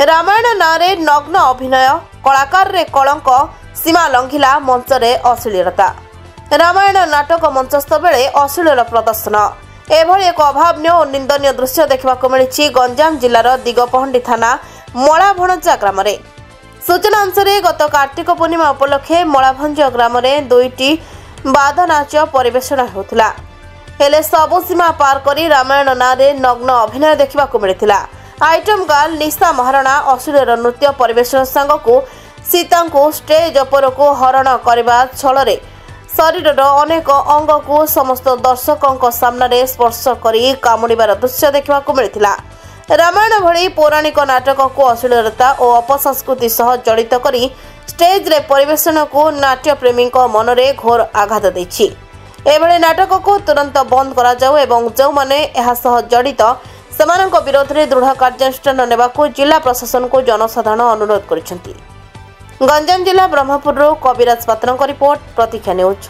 रामायण नारे नग्न अभिनय कलाकार रे कलंक सीमा लंघिला मंच रे अश्लीलता। रामायण नाटक मंचस्थ बेले अश्लील प्रदर्शन एभली एक अभावनीय और निंदनीय दृश्य देखा मिली गंजाम जिलार दिगपहंडी थाना मलाभणजा ग्राम। सूचना अनुसार गत कार्तिक पूर्णिमा उपलक्षे मलाभंज ग्राम में दुईटी बाध नाच परिवेषण होता हेले सबु सीमा पार करी रामायण नारे नग्न अभिनय देखा मिलता। आइटम गर्ल निशा महाराणा अश्लील नृत्य परिवेषण सांगकू सीता को स्टेज उपरकू हरण करने छल शरीर अनेक अंग को समस्त दर्शकों सामने स्पर्श करी कामुड़ार दृश्य देखा मिलता। रामायण भली पौराणिक नाटक को अश्लीलता और अपसंस्कृति सह जड़ित करी स्टेज रे परिवेषण को नाट्य प्रेमी मनरे घोर आघात देछि। एभली नाटक को तुरंत बंद करा जाऊ एवं जो माने एहा सह जड़ित सेमानक विरोध में दृढ़ कार्यानुष्ठान नेबाकू जिला प्रशासन को जनसाधारण अनुरोध करिसेंति। गंजाम जिला ब्रह्मपुर कविराज पात्र रिपोर्ट प्रतीक्षा न्यूज।